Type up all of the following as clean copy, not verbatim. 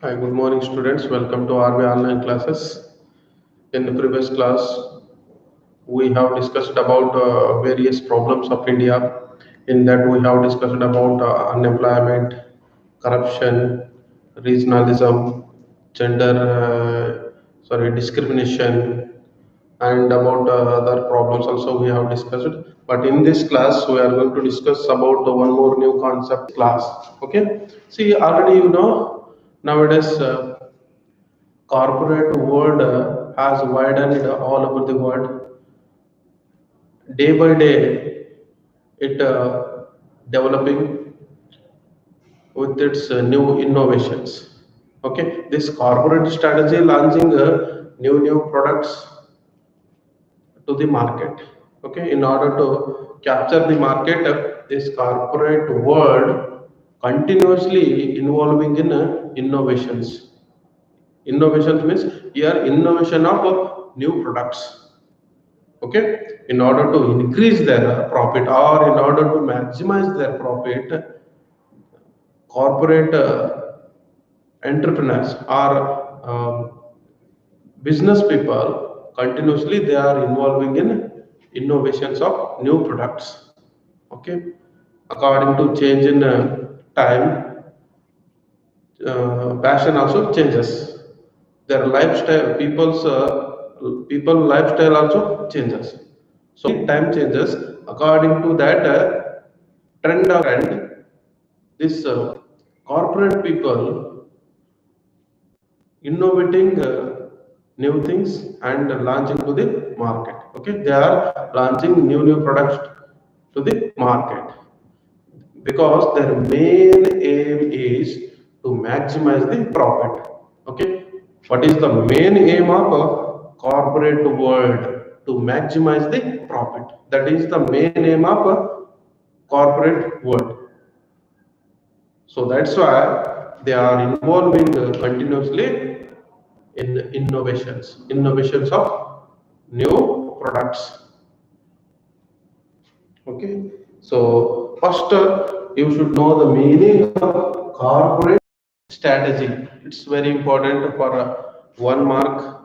Hi, good morning, students. Welcome to RV online classes. In the previous class, we have discussed about various problems of India. In that, we have discussed about unemployment, corruption, regionalism, gender, discrimination, and about other problems also we have discussed. But in this class, we are going to discuss about one more new concept class. Okay. See, already nowadays. Corporate world has widened all over the world. Day by day, it developing with its new innovations. Okay, this corporate strategy launching new products to the market. Okay, in order to capture the market, this corporate world continuously involving in innovations. Innovations means here innovation of new products. Okay, in order to increase their profit or in order to maximize their profit, corporate entrepreneurs or business people continuously they are involving in innovations of new products. Okay, according to change in time, passion also changes, their lifestyle people lifestyle also changes. So time changes, according to that trend, this corporate people innovating new things and launching to the market. Okay, they are launching new products to the market because their main aim is to maximize the profit. Okay, what is the main aim of a corporate world? To maximize the profit. That is the main aim of a corporate world. So that's why they are involving continuously in innovations of new products. Okay, so first you should know the meaning of corporate strategy. It's very important for 1 mark.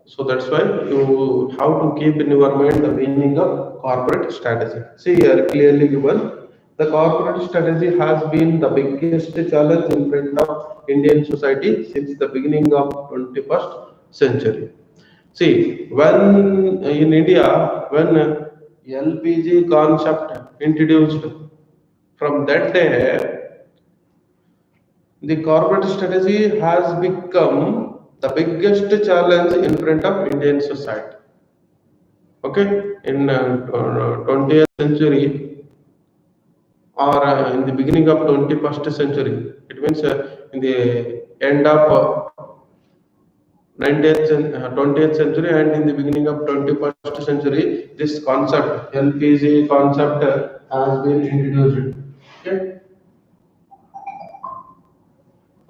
So that's why you have to keep in your mind the meaning of corporate strategy. See here clearly given, the corporate strategy has been the biggest challenge in front of Indian society since the beginning of 21st century. See, when in India, when LPG concept introduced, from that day the corporate strategy has become the biggest challenge in front of Indian society. Okay, in 20th century or in the beginning of 21st century, it means in the end of 20th century and in the beginning of 21st century, this concept, LPG concept, has been introduced. Okay,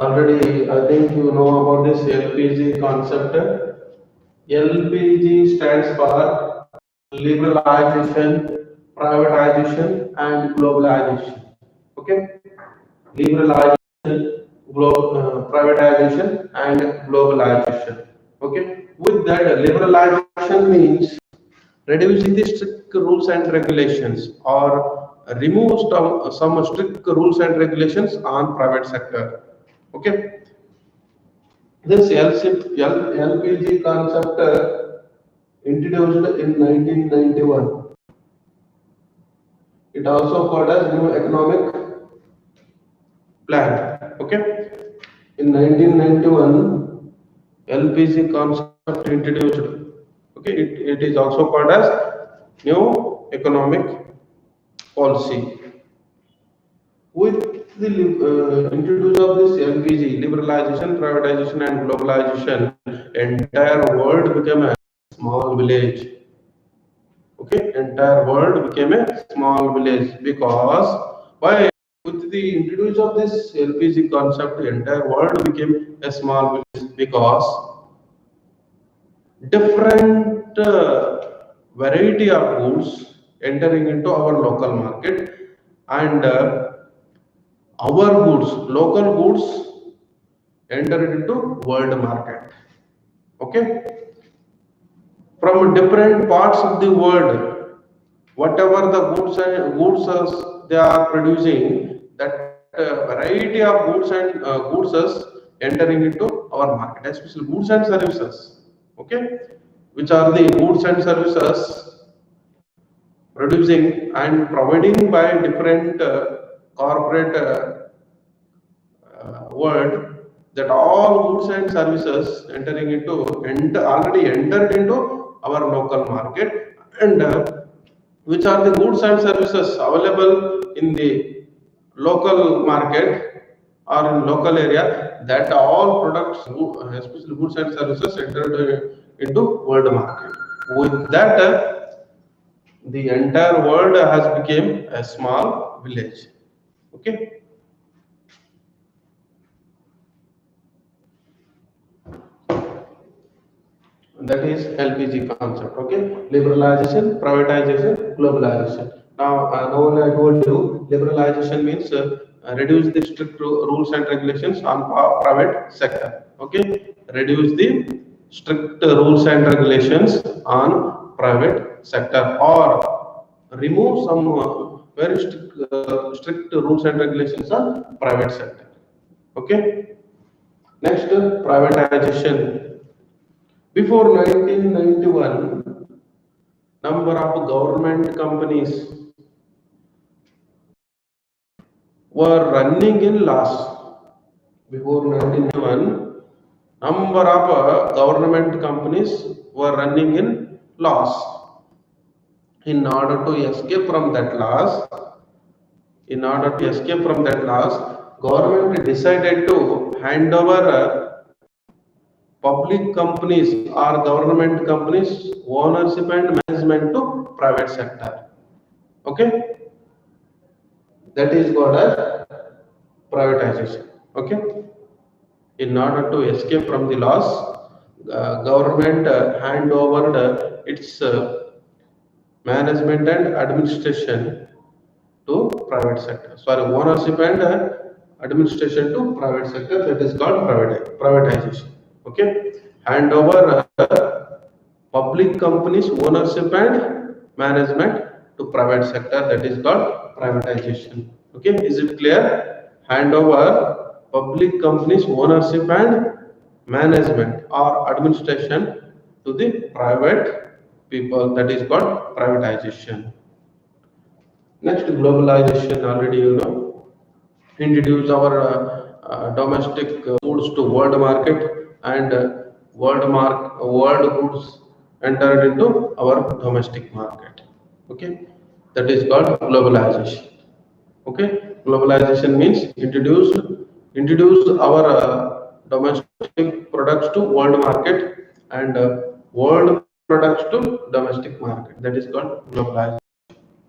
already I think you know about this LPG concept. LPG stands for liberalization, privatization, and globalization. Okay, liberalization, privatization, and globalization. Okay, with that, liberalization means reducing the strict rules and regulations or remove some strict rules and regulations on private sector. Okay, this LPG concept introduced in 1991. It also called as new economic plan. Okay, in 1991, LPG concept introduced. Okay, it is also called as new economic policy. With the introduction of this LPG, liberalization, privatization, and globalization, entire world became a small village. Okay, entire world became a small village because why? With the introduction of this LPG concept, the entire world became a small village because different variety of goods entering into our local market, and our goods, local goods entered into world market. Okay, from different parts of the world, whatever the they are producing, that variety of goods is entering into our market, especially goods and services. Okay, which are the goods and services producing and providing by different corporate world, that all goods and services entering into already entered into our local market, and which are the goods and services available in the local market or in local area, that all products, especially goods and services, entered into world market. With that, the entire world has become a small village. Okay. That is LPG concept. Okay, liberalization, privatization, globalization. Now I told you, liberalization means reduce the strict rules and regulations on private sector. Okay, reduce the strict rules and regulations on private sector, or remove some very strict rules and regulations on private sector. Okay, next, privatization. Before 1991, number of government companies were running in loss. Before 1991, number of government companies were running in loss. In order to escape from that loss, government decided to hand over public companies or government companies ownership and management to private sector. Okay, that is called as privatization. Okay, in order to escape from the loss, government hand over its management and administration to private sector. Sorry, ownership and administration to private sector. That is called privatization. Okay, hand over public companies ownership and management to private sector. That is called privatization. Okay, is it clear? Hand over public companies ownership and management or administration to the private people. That is called privatization. Next, globalization. Already you know, introduce our domestic goods to world market, and world goods entered into our domestic market. Okay, that is called globalization. Okay, globalization means introduce our domestic products to world market, and world products to domestic market. That is called globalization.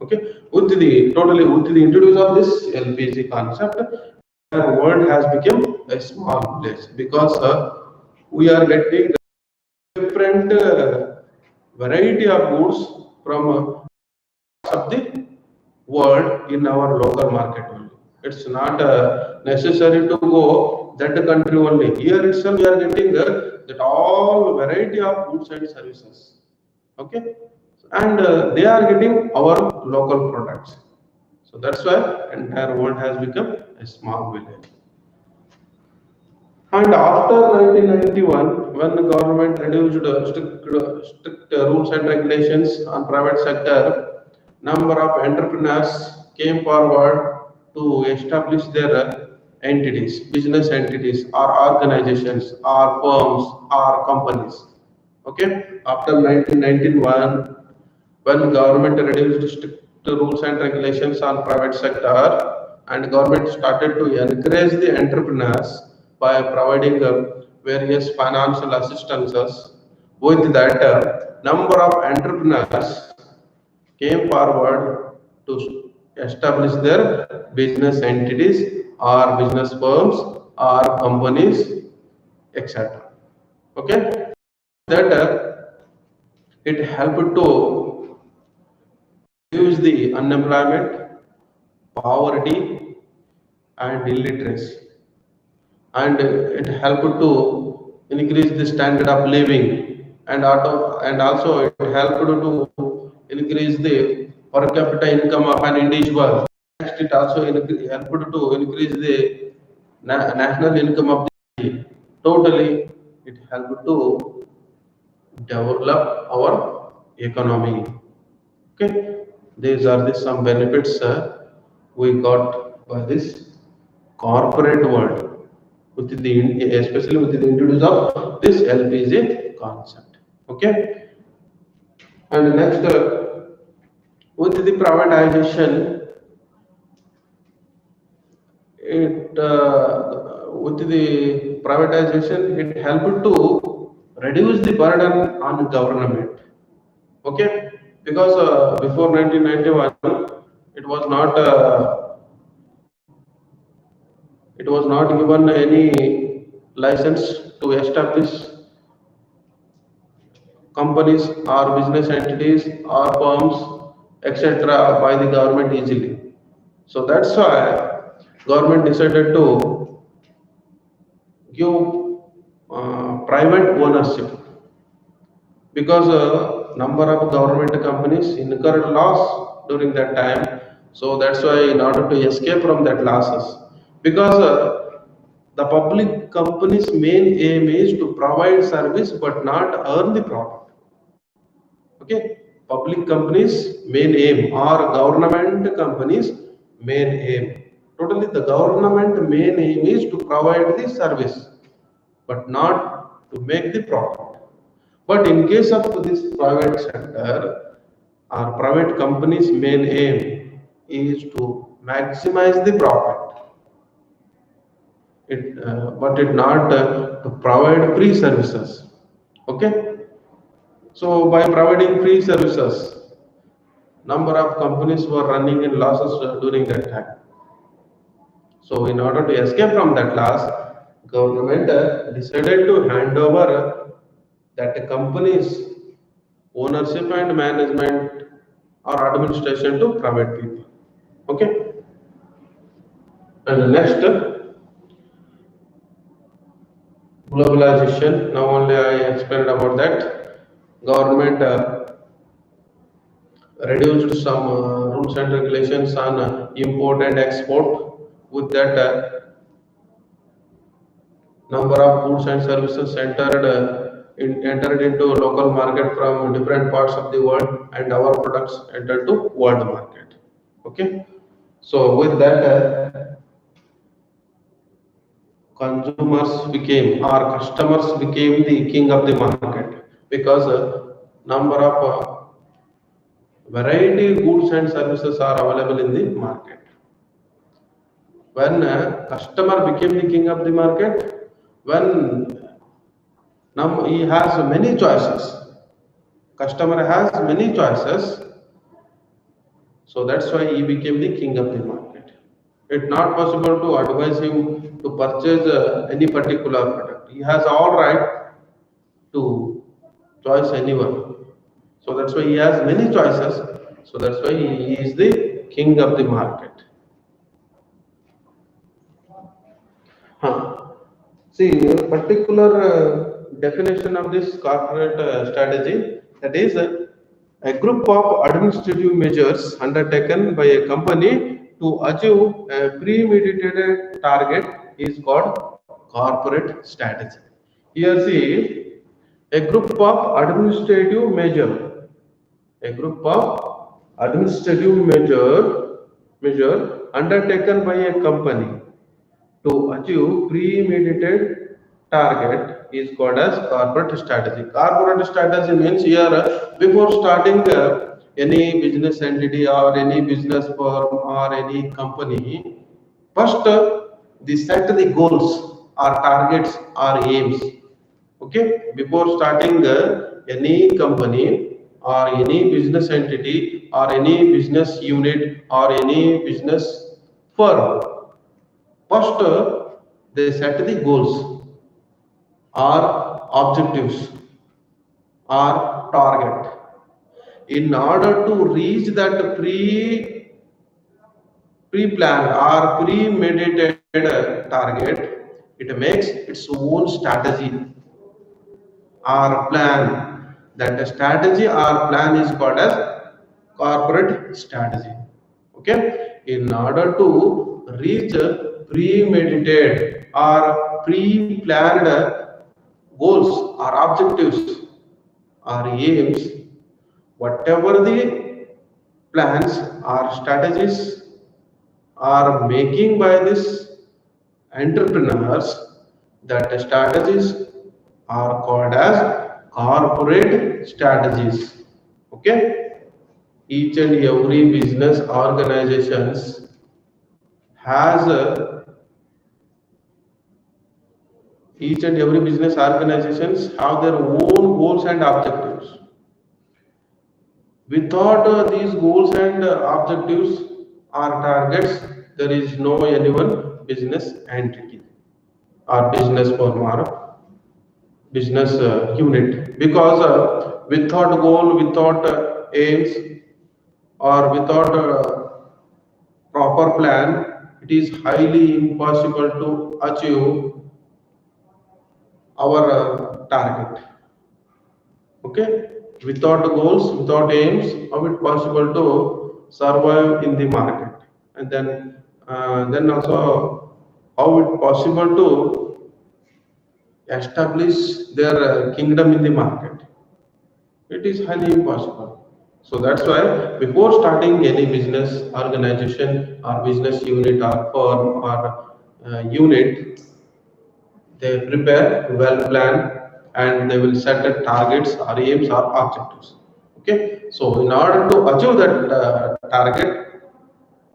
Okay, with the introduce of this LPG concept, the world has become a small village, because we are getting different variety of goods from of the world in our local market only. It's not necessary to go that country only. Here itself we are getting that all variety of goods and services. Okay, and they are getting our local products. So that's why entire world has become a small village. And after 1991, when the government reduced strict rules and regulations on private sector, number of entrepreneurs came forward to establish their entities, business entities, or organizations, or firms, or companies. Okay, after 1991, when government reduced strict rules and regulations on private sector, and government started to encourage the entrepreneurs by providing various financial assistances. With that, number of entrepreneurs came forward to establish their business entities or business firms or companies, etc. Okay, that it helped to reduce the unemployment, poverty, and illiteracy. and it helped to increase the standard of living, and also it helped to increase the per capita income of an individual. Next, it also helped to increase the national income of the country. Totally, it helped to develop our economy. Okay, these are the some benefits we got by this corporate world, especially with the introduce of this LPG concept. Okay, and next, with the privatization, it helped to reduce the burden on government. Okay, because before 1991, it was not uh, it was not given any license to establish companies or business entities or firms, etc., by the government easily. So that's why government decided to give private ownership, because number of government companies incurred loss during that time. So that's why, in order to escape from that losses, because the public company's main aim is to provide service but not earn the profit. Okay, public companies main aim or government companies main aim, totally the government main aim is to provide the service but not to make the profit. But in case of this private sector or private companies main aim is to maximize the profit, but it not to provide free services. Okay, so by providing free services, number of companies were running in losses during that time. So in order to escape from that loss, government decided to hand over that company's ownership and management or administration to private people. Okay, and next, globalization. Now only I explained about that. Government reduced some rules and regulations on import and export. With that, number of goods and services entered into local market from different parts of the world, and our products entered to world market. Okay, so with that, consumers became or customers became the king of the market, because number of variety goods and services are available in the market. When customer became the king of the market, when now he has many choices, customer has many choices, so that's why he became the king of the market. It's not possible to advise him to purchase any particular product. He has all right to choice anyone. So that's why he has many choices. So that's why he is the king of the market. Huh. See, a particular definition of this corporate strategy, that is a group of administrative measures undertaken by a company to achieve a premeditated target is called corporate strategy. Here see, a group of administrative measure undertaken by a company to achieve premeditated target is called as corporate strategy. Corporate strategy means here, before starting any business entity or any business firm or any company, first they set the goals or targets or aims. Okay, before starting any company or any business entity or any business unit or any business firm, first, they set the goals or objectives or target. In order to reach that pre-planned or premeditated target, It makes its own strategy or plan. That strategy or plan is called as corporate strategy. Okay, in order to reach premeditated or pre-planned goals or objectives or aims, whatever the plans or strategies are making by these entrepreneurs, that strategies are called as corporate strategies. Okay, each and every business organizations has each and every business organizations have their own goals and objectives. Without these goals and objectives or targets, there is no anyone business entity or business firm or business unit, because without goal, without aims, or without proper plan, it is highly impossible to achieve our target. Okay, without goals, without aims, how it possible to survive in the market, and then also how it possible to establish their kingdom in the market. It is highly impossible. So that's why before starting any business organization or business unit or firm or unit, they prepare well plan and they will set the targets or aims or objectives. Okay, so in order to achieve that target,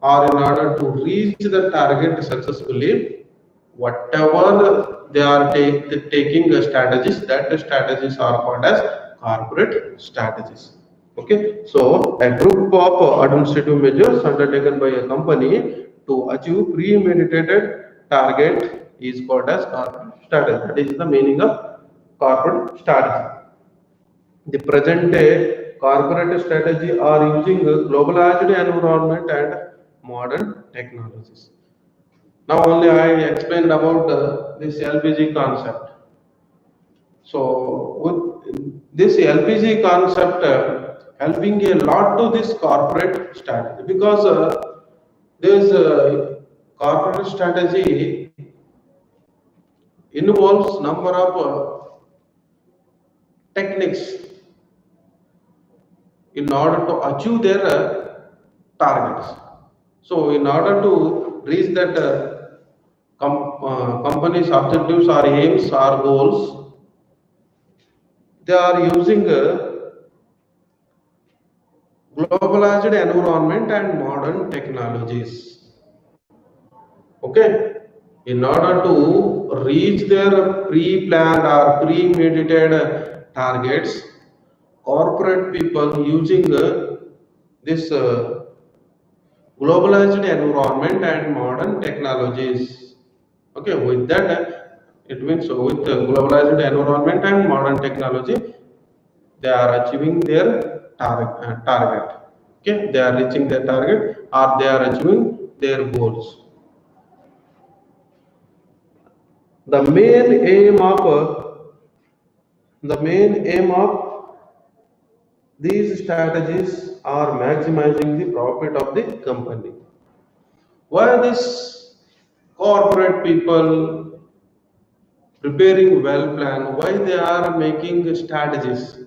or in order to reach the target successfully, whatever they are taking strategies, that the strategies are called as corporate strategies. Okay, so a group of administrative measures undertaken by a company to achieve premeditated target is called as corporate strategy. That is the meaning of corporate strategy. The present day corporate strategy are using a globalized environment and modern technologies. Now only I explained about this LPG concept. So with this LPG concept helping a lot to this corporate strategy, because this corporate strategy involves number of techniques in order to achieve their targets. So, in order to reach that company's objectives or aims or goals, they are using globalized environment and modern technologies. Okay, in order to reach their pre-planned or premeditated targets, corporate people using this globalized environment and modern technologies. Okay, with that, it means with the globalized environment and modern technology, they are achieving their target. Okay, they are reaching their target or they are achieving their goals. The main aim of the main aim of these strategies are maximizing the profit of the company. Why this corporate people preparing well plan? Why they are making strategies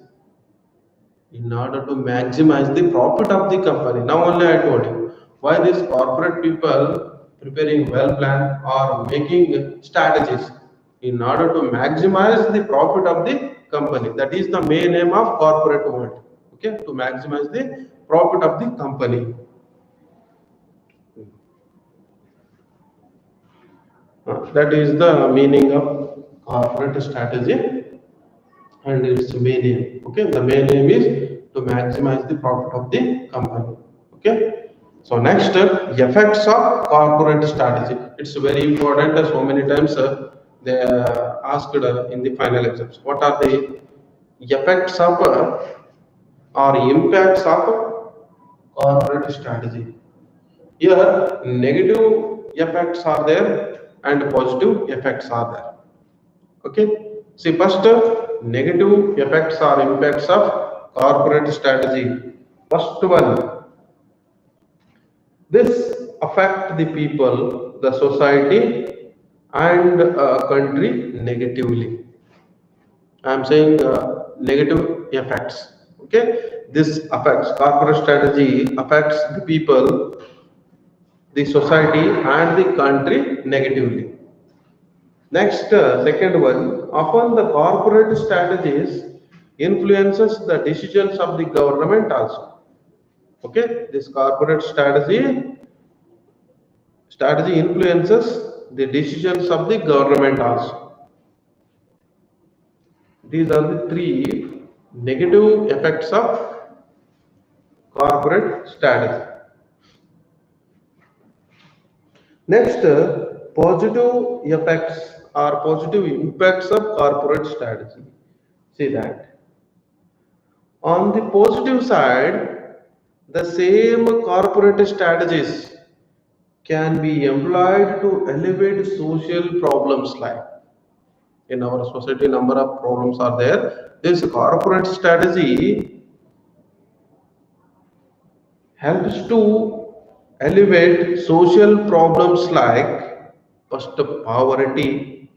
in order to maximize the profit of the company? Now only I told you why these corporate people preparing well plan or making strategies in order to maximize the profit of the company. That is the main aim of corporate world. Okay, to maximize the profit of the company. That is the meaning of corporate strategy and its main aim. Okay, the main aim is to maximize the profit of the company. Okay, so next effects of corporate strategy. It's very important. So many times they asked in the final exams. What are the effects of or impacts of corporate strategy? Here, negative effects are there and positive effects are there. Okay. See, first, negative effects or impacts of corporate strategy. First one, this affect the people, the society, and country negatively. I am saying negative effects. Okay, this affects corporate strategy affects the people, the society, and the country negatively. Next, second one, often the corporate strategies influences the decisions of the government also. Okay, this corporate strategy influences the decisions of the government also. These are the three negative effects of corporate strategy. Next, positive effects or positive impacts of corporate strategy. See that. On the positive side, the same corporate strategies can be employed to elevate social problems like in our society number of problems are there. This corporate strategy helps to elevate social problems like first poverty,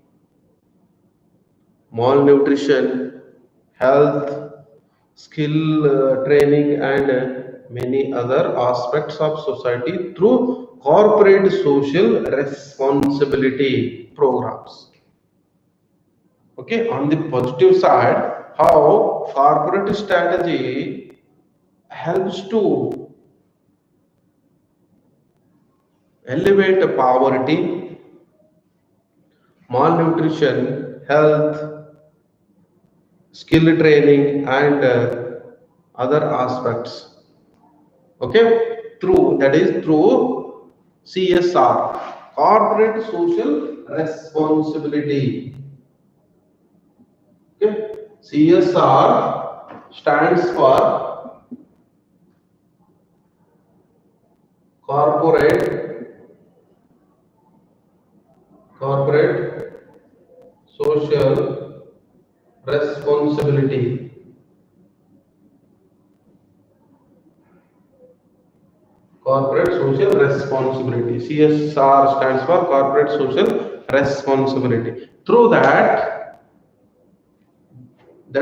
malnutrition, health, skill training, and many other aspects of society through corporate social responsibility programs. Okay, on the positive side, how corporate strategy helps to elevate poverty, malnutrition, health, skill training, and other aspects. Okay, through that is through CSR, corporate social responsibility. Okay, CSR stands for corporate corporate social responsibility. Corporate social responsibility. CSR stands for corporate social responsibility. Through that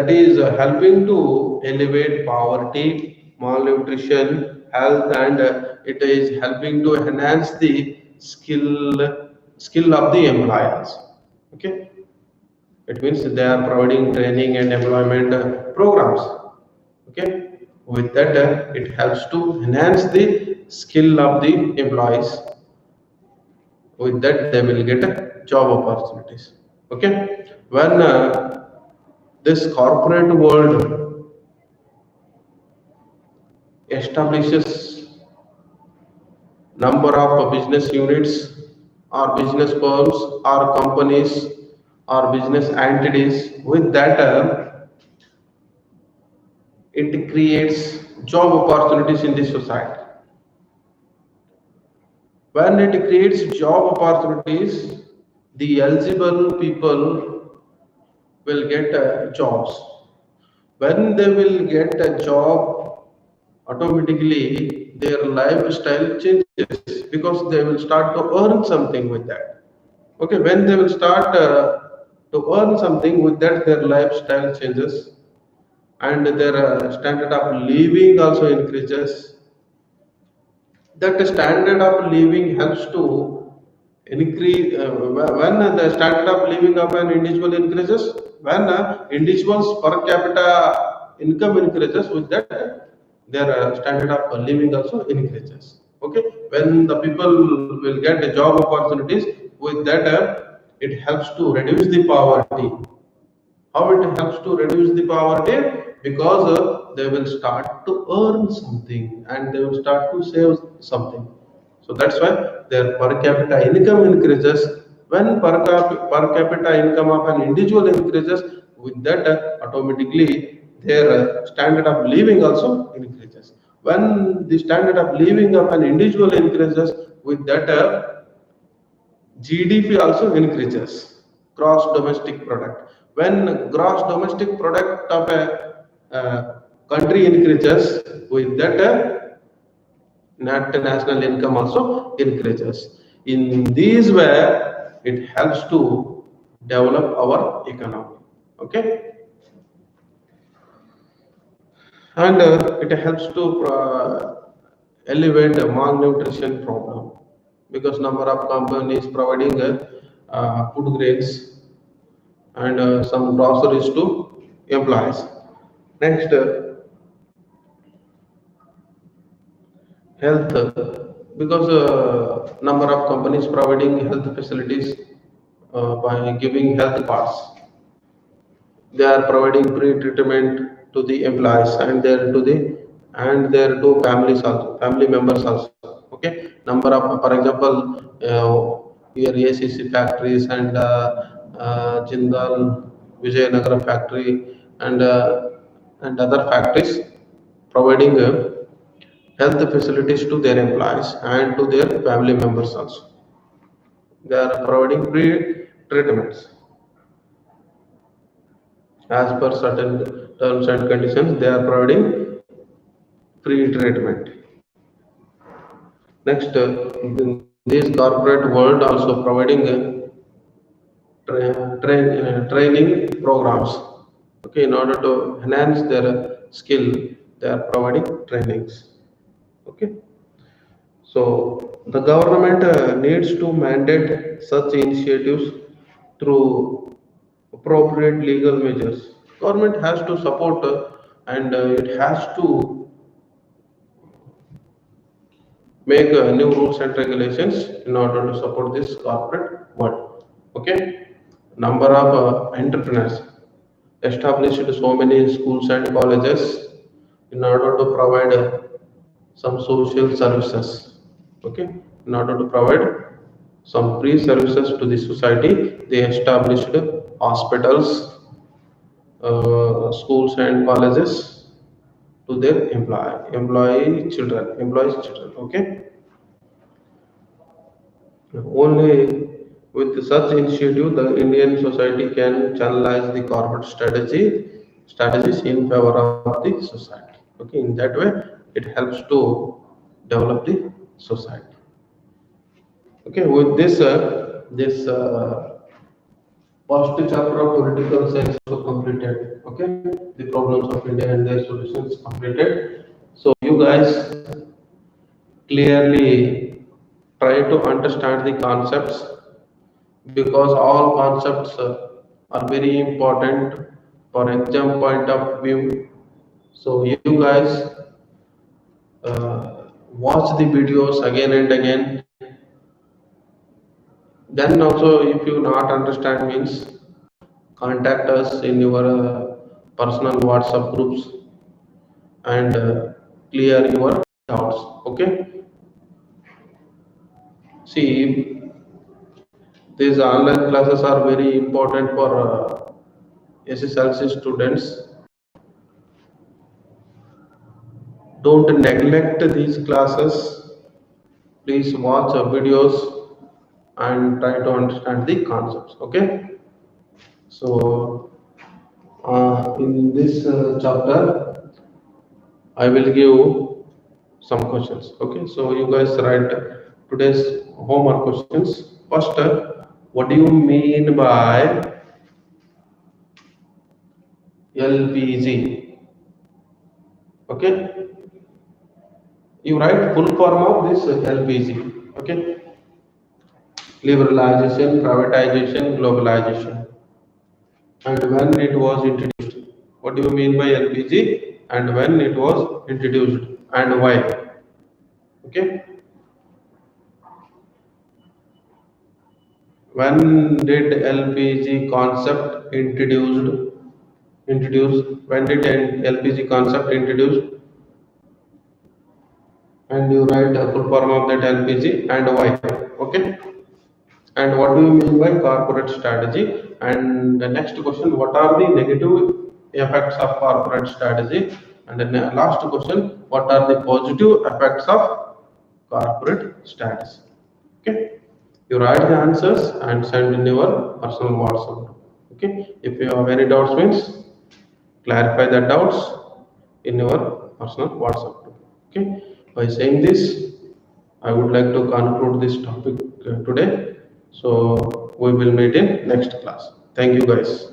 is helping to elevate poverty, malnutrition, health, and it is helping to enhance the skill of the employees. Okay, it means they are providing training and employment programs. Okay, with that it helps to enhance the skill of the employees. With that they will get job opportunities. Okay, when this corporate world establishes number of business units or business firms or companies or business entities, with that it creates job opportunities in the society. When it creates job opportunities, the eligible people will get jobs. When they will get a job, automatically their lifestyle changes because they will start to earn something with that. Okay, when they will start to earn something with that, their lifestyle changes and their standard of living also increases. That standard of living helps to increase when the standard of living of an individual increases, when individuals per capita income increases, with that their standard of living also increases. Okay, when the people will get job opportunities, with that it helps to reduce the poverty. How it helps to reduce the poverty? Because they will start to earn something and they will start to save something. So that's why their per capita income increases. When per capita income of an individual increases, with that automatically their standard of living also increases. When the standard of living of an individual increases, with that GDP also increases, gross domestic product. When gross domestic product of a country increases, with that net national income also increases. In this way, it helps to develop our economy. Okay, and it helps to elevate the malnutrition problem because number of companies providing food grains and some groceries to employees. Next, health, because number of companies providing health facilities by giving health cards. They are providing pre-treatment to the employees and their two families also, family members also. Okay, number of, for example, here ACC factories and Jindal Vijayanagara factory and other factories providing health facilities to their employees and to their family members also. They are providing free treatments as per certain terms and conditions. They are providing free treatment. Next, this corporate world also providing training programs. Okay, in order to enhance their skill, they are providing trainings. Okay. So the government needs to mandate such initiatives through appropriate legal measures. Government has to support and it has to make new rules and regulations in order to support this corporate world. Okay, number of entrepreneurs established so many schools and colleges in order to provide some social services. Okay, in order to provide some free services to the society, they established hospitals, schools and colleges to their employees children. Okay, only with such initiative the Indian society can channelize the corporate strategies in favor of the society. Okay, in that way it helps to develop the society. Okay, with this first chapter of political science was completed. Okay, the problems of India and their solutions completed. So you guys clearly try to understand the concepts because all concepts are very important for exam point of view. So you guys watch the videos again and again. Then also, if you not understand means contact us in your personal WhatsApp groups and clear your doubts. Okay. See, these online classes are very important for SSLC students. Don't neglect these classes. Please watch videos and try to understand the concepts. Okay. So in this chapter, I will give some questions. Okay. So you guys write today's homework questions. First, what do you mean by LPG? Okay. You write full form of this LPG. Okay. Liberalization, privatization, globalization, and when it was introduced. What do you mean by LPG and when it was introduced and why? Okay. When did LPG concept introduced? When did LPG concept introduced? And you write a full form of that LPG and why. Okay. And what do you mean by corporate strategy? And the next question, what are the negative effects of corporate strategy? And then the last question, what are the positive effects of corporate strategy? Okay. You write the answers and send in your personal WhatsApp. Okay. If you have any doubts, means clarify the doubts in your personal WhatsApp. Okay. By saying this, I would like to conclude this topic today. So we will meet in next class. Thank you, guys.